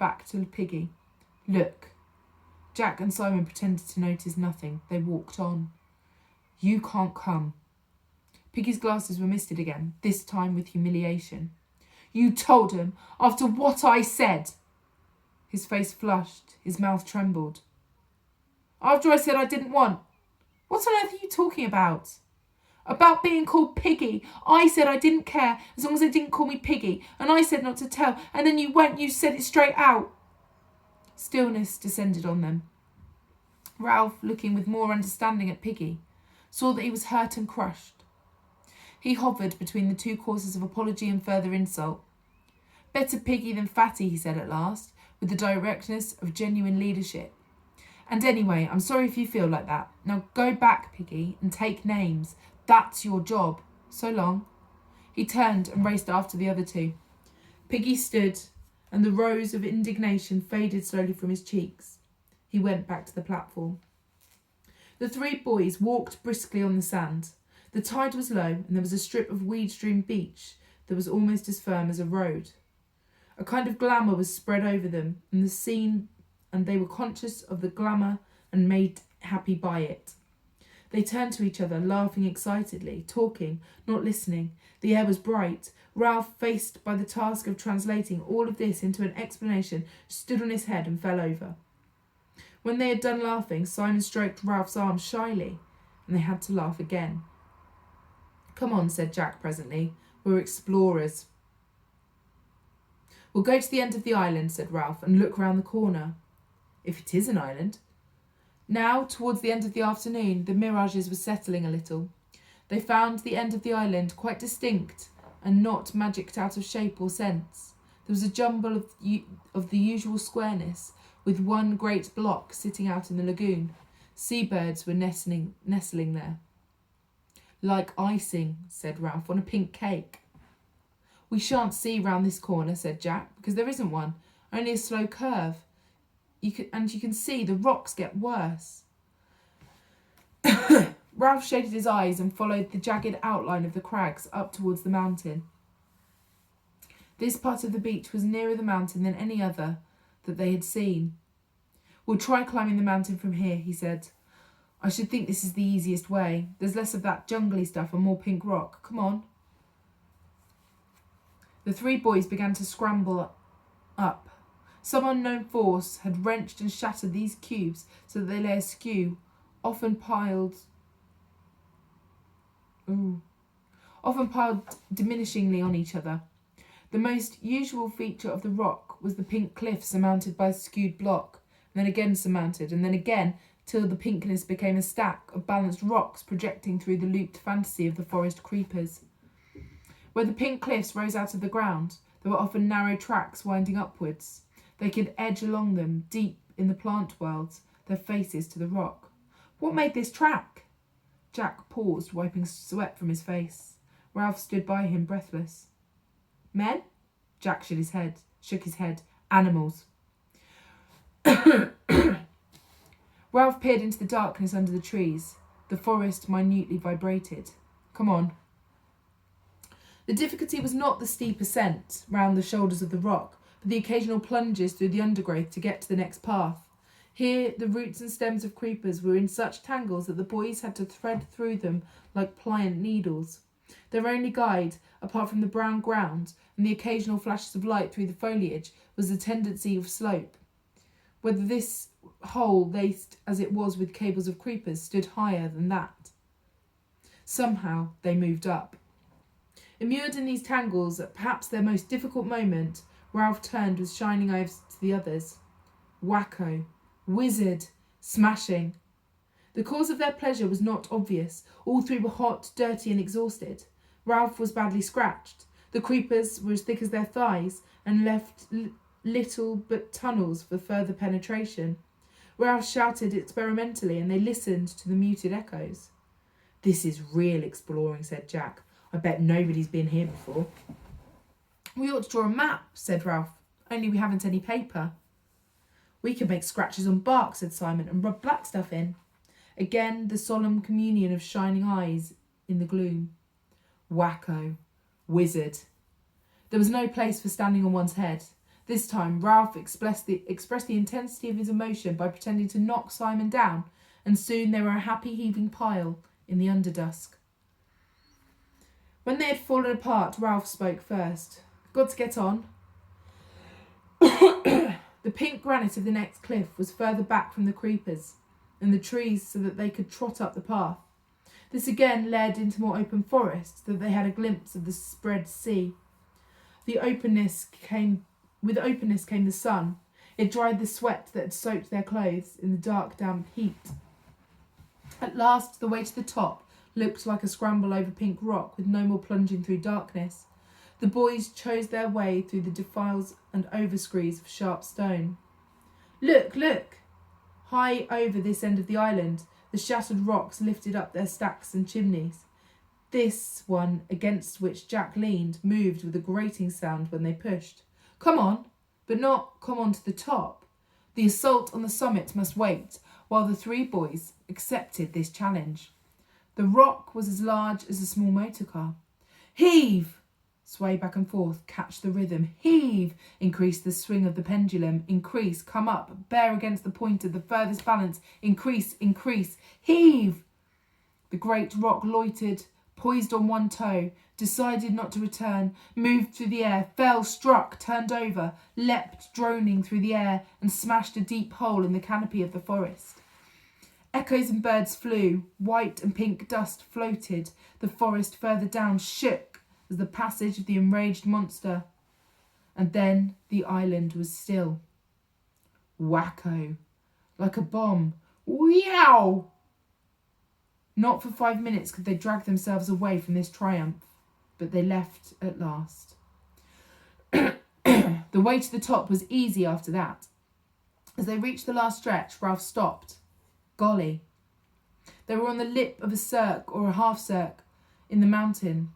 back to Piggy. Look. Jack and Simon pretended to notice nothing. They walked on. You can't come. Piggy's glasses were misted again, this time with humiliation. You told him, after what I said. His face flushed, his mouth trembled. After I said I didn't want. What on earth are you talking about? About being called Piggy. I said I didn't care, as long as they didn't call me Piggy, and I said not to tell, and then you said it straight out. Stillness descended on them. Ralph, looking with more understanding at Piggy, saw that he was hurt and crushed. He hovered between the two courses of apology and further insult. Better Piggy than Fatty, he said at last, with the directness of genuine leadership. And anyway, I'm sorry if you feel like that. Now go back, Piggy, and take names. That's your job. So long. He turned and raced after the other two. Piggy stood, and the rose of indignation faded slowly from his cheeks. He went back to the platform. The three boys walked briskly on the sand. The tide was low, and there was a strip of weed-strewn beach that was almost as firm as a road. A kind of glamour was spread over them, and they were conscious of the glamour and made happy by it. They turned to each other, laughing excitedly, talking, not listening. The air was bright. Ralph, faced by the task of translating all of this into an explanation, stood on his head and fell over. When they had done laughing, Simon stroked Ralph's arm shyly, and they had to laugh again. Come on, said Jack presently. We're explorers. We'll go to the end of the island, said Ralph, and look round the corner. If it is an island. Now, towards the end of the afternoon, the mirages were settling a little. They found the end of the island quite distinct and not magicked out of shape or sense. There was a jumble of the usual squareness, with one great block sitting out in the lagoon. Seabirds were nestling there. Like icing, said Ralph, on a pink cake. We shan't see round this corner, said Jack, because there isn't one, only a slow curve. You can see the rocks get worse. Ralph shaded his eyes and followed the jagged outline of the crags up towards the mountain. This part of the beach was nearer the mountain than any other that they had seen. We'll try climbing the mountain from here, he said. I should think this is the easiest way. There's less of that jungly stuff and more pink rock. Come on. The three boys began to scramble up. Some unknown force had wrenched and shattered these cubes so that they lay askew, often piled diminishingly on each other. The most usual feature of the rock was the pink cliff surmounted by a skewed block, and then again surmounted, and then again, till the pinkness became a stack of balanced rocks projecting through the looped fantasy of the forest creepers. Where the pink cliffs rose out of the ground, there were often narrow tracks winding upwards. They could edge along them, deep in the plant world, their faces to the rock. What made this track? Jack paused, wiping sweat from his face. Ralph stood by him, breathless. Men? Jack shook his head. Animals. Ralph peered into the darkness under the trees. The forest minutely vibrated. Come on. The difficulty was not the steep ascent round the shoulders of the rock, but the occasional plunges through the undergrowth to get to the next path. Here, the roots and stems of creepers were in such tangles that the boys had to thread through them like pliant needles. Their only guide, apart from the brown ground and the occasional flashes of light through the foliage, was the tendency of slope. Whether this hole, laced as it was with cables of creepers, stood higher than that. Somehow they moved up. Immured in these tangles, at perhaps their most difficult moment, Ralph turned with shining eyes to the others. Wacko. Wizard. Smashing. The cause of their pleasure was not obvious. All three were hot, dirty and exhausted. Ralph was badly scratched. The creepers were as thick as their thighs and left little but tunnels for further penetration. Ralph shouted experimentally and they listened to the muted echoes. This is real exploring, said Jack. I bet nobody's been here before. We ought to draw a map, said Ralph. Only we haven't any paper. We can make scratches on bark, said Simon, and rub black stuff in. Again, the solemn communion of shining eyes in the gloom. Wacko. Wizard. There was no place for standing on one's head. This time, Ralph expressed the intensity of his emotion by pretending to knock Simon down, and soon they were a happy heaving pile in the underdusk. When they had fallen apart, Ralph spoke first. Got to get on. The pink granite of the next cliff was further back from the creepers and the trees so that they could trot up the path. This again led into more open forest, so that they had a glimpse of the spread sea. With openness came the sun. It dried the sweat that had soaked their clothes in the dark, damp heat. At last, the way to the top looked like a scramble over pink rock with no more plunging through darkness. The boys chose their way through the defiles and overscrees of sharp stone. Look, look! High over this end of the island, the shattered rocks lifted up their stacks and chimneys. This one, against which Jack leaned, moved with a grating sound when they pushed. Come on, but not come on to the top. The assault on the summit must wait, while the three boys accepted this challenge. The rock was as large as a small motor car. Heave! Sway back and forth, catch the rhythm. Heave! Increase the swing of the pendulum. Increase, come up, bear against the point of the furthest balance. Increase, increase. Heave! The great rock loitered, poised on one toe, decided not to return, moved through the air, fell, struck, turned over, leapt droning through the air, and smashed a deep hole in the canopy of the forest. Echoes and birds flew, white and pink dust floated, the forest further down shook as the passage of the enraged monster. And then the island was still. Wacko! Like a bomb. Weow! Not for 5 minutes could they drag themselves away from this triumph, but they left at last. The way to the top was easy after that. As they reached the last stretch, Ralph stopped. Golly. They were on the lip of a cirque or a half-cirque in the mountain.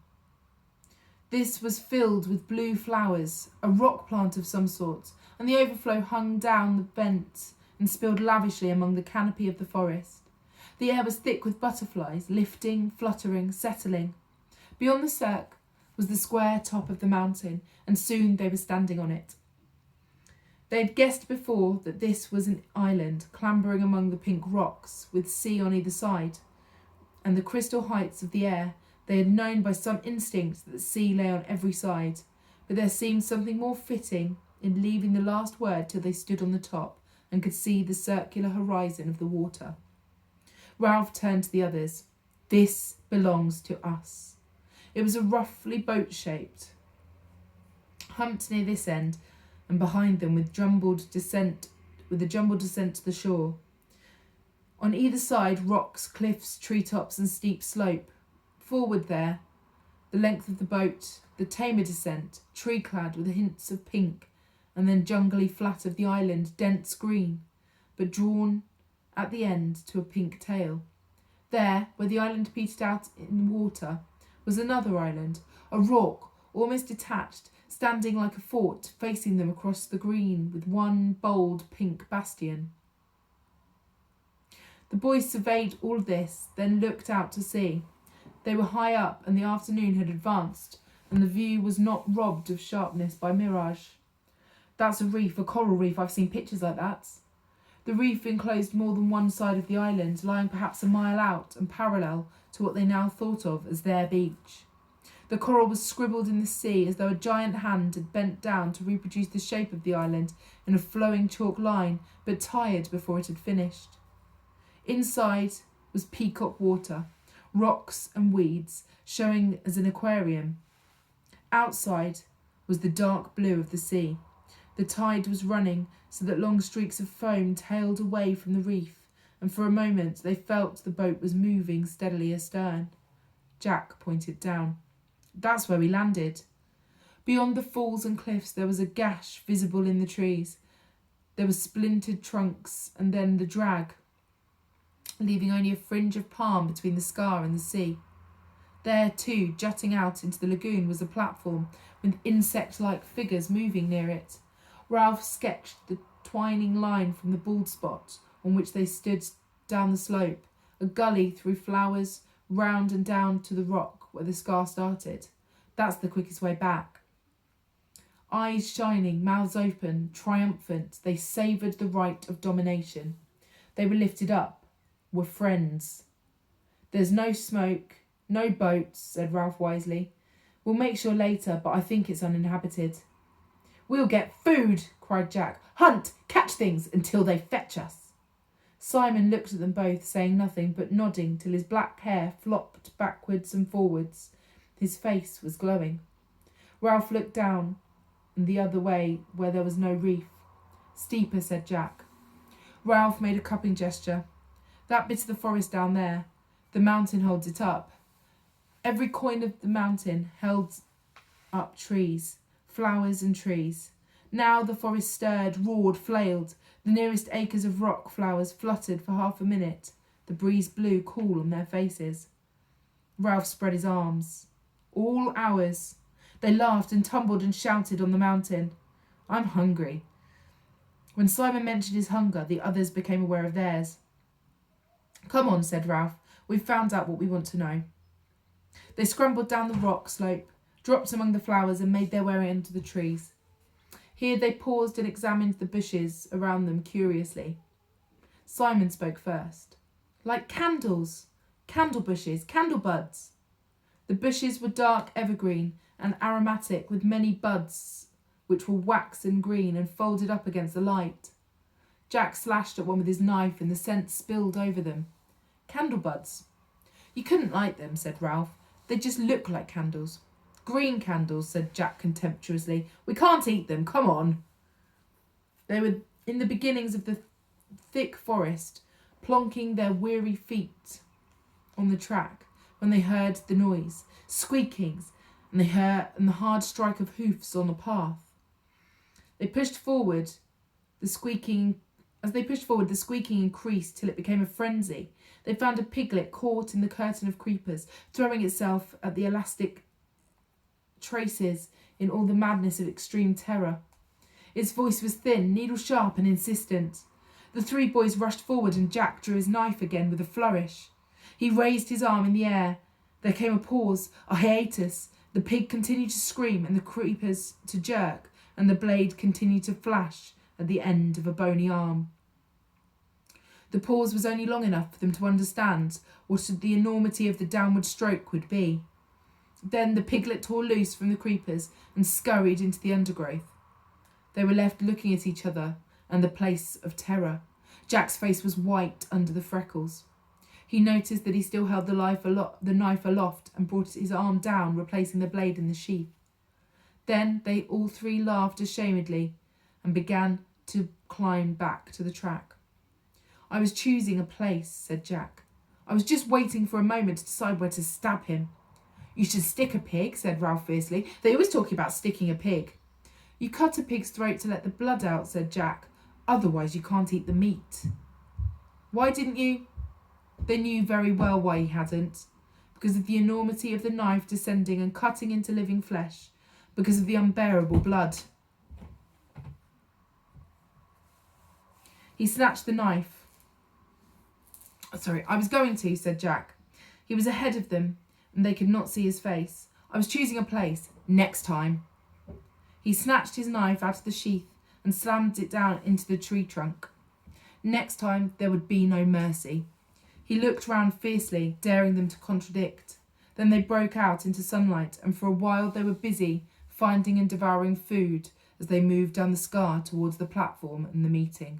This was filled with blue flowers, a rock plant of some sort, and the overflow hung down the vent and spilled lavishly among the canopy of the forest. The air was thick with butterflies, lifting, fluttering, settling. Beyond the cirque was the square top of the mountain, and soon they were standing on it. They had guessed before that this was an island clambering among the pink rocks, with sea on either side, and the crystal heights of the air. They had known by some instinct that the sea lay on every side, but there seemed something more fitting in leaving the last word till they stood on the top and could see the circular horizon of the water. Ralph turned to the others. This belongs to us. It was a roughly boat-shaped, humped near this end, and behind them with a jumbled descent to the shore. On either side, rocks, cliffs, treetops, and steep slope. Forward there, the length of the boat, the tamer descent, tree-clad with hints of pink, and then jungly flat of the island, dense green, but drawn at the end to a pink tail. There, where the island petered out in the water, was another island, a rock, almost detached, standing like a fort, facing them across the green with one bold pink bastion. The boys surveyed all this, then looked out to sea. They were high up, and the afternoon had advanced, and the view was not robbed of sharpness by mirage. That's a reef, a coral reef. I've seen pictures like that. The reef enclosed more than one side of the island, lying perhaps a mile out and parallel to what they now thought of as their beach. The coral was scribbled in the sea as though a giant hand had bent down to reproduce the shape of the island in a flowing chalk line, but tired before it had finished. Inside was peacock water, rocks and weeds, showing as an aquarium. Outside was the dark blue of the sea. The tide was running so that long streaks of foam tailed away from the reef, and for a moment they felt the boat was moving steadily astern. Jack pointed down. That's where we landed. Beyond the falls and cliffs there was a gash visible in the trees. There were splintered trunks, and then the drag, leaving only a fringe of palm between the scar and the sea. There, too, jutting out into the lagoon, was a platform with insect-like figures moving near it. Ralph sketched the twining line from the bald spot on which they stood down the slope, a gully through flowers, round and down to the rock where the scar started. That's the quickest way back. Eyes shining, mouths open, triumphant, they savoured the right of domination. They were lifted up, were friends. There's no smoke, no boats, said Ralph wisely. We'll make sure later, but I think it's uninhabited. We'll get food, cried Jack. Hunt, catch things until they fetch us. Simon looked at them both, saying nothing, but nodding till his black hair flopped backwards and forwards. His face was glowing. Ralph looked down and the other way where there was no reef. Steeper, said Jack. Ralph made a cupping gesture. That bit of the forest down there, the mountain holds it up. Every coin of the mountain held up trees, flowers and trees. Now the forest stirred, roared, flailed. The nearest acres of rock flowers fluttered for half a minute. The breeze blew cool on their faces. Ralph spread his arms. All hours. They laughed and tumbled and shouted on the mountain. I'm hungry. When Simon mentioned his hunger, the others became aware of theirs. Come on, said Ralph. We've found out what we want to know. They scrambled down the rock slope, dropped among the flowers and made their way into the trees. Here they paused and examined the bushes around them curiously. Simon spoke first. Like candles, candle bushes, candle buds. The bushes were dark evergreen and aromatic with many buds which were waxen green and folded up against the light. Jack slashed at one with his knife and the scent spilled over them. Candle buds. You couldn't light them, said Ralph. They just look like candles. Green candles, said Jack contemptuously. We can't eat them, come on. They were in the beginnings of the thick forest, plonking their weary feet on the track, when they heard the noise, squeakings, and the hard strike of hoofs on the path. They pushed forward, the squeaking increased till it became a frenzy. They found a piglet caught in the curtain of creepers, throwing itself at the elastic traces in all the madness of extreme terror. Its voice was thin, needle-sharp and insistent. The three boys rushed forward and Jack drew his knife again with a flourish. He raised his arm in the air. There came a pause, a hiatus. The pig continued to scream and the creepers to jerk, and the blade continued to flash at the end of a bony arm. The pause was only long enough for them to understand what the enormity of the downward stroke would be. Then the piglet tore loose from the creepers and scurried into the undergrowth. They were left looking at each other and the place of terror. Jack's face was white under the freckles. He noticed that he still held the knife aloft and brought his arm down, replacing the blade in the sheath. Then they all three laughed ashamedly and began to climb back to the track. I was choosing a place, said Jack. I was just waiting for a moment to decide where to stab him. You should stick a pig, said Ralph fiercely. They always talk about sticking a pig. You cut a pig's throat to let the blood out, said Jack. Otherwise you can't eat the meat. Why didn't you? They knew very well why he hadn't. Because of the enormity of the knife descending and cutting into living flesh. Because of the unbearable blood. He snatched the knife. Sorry, I was going to, said Jack. He was ahead of them, and they could not see his face. I was choosing a place. Next time. He snatched his knife out of the sheath and slammed it down into the tree trunk. Next time there would be no mercy. He looked round fiercely, daring them to contradict. Then they broke out into sunlight, and for a while they were busy finding and devouring food as they moved down the scar towards the platform and the meeting.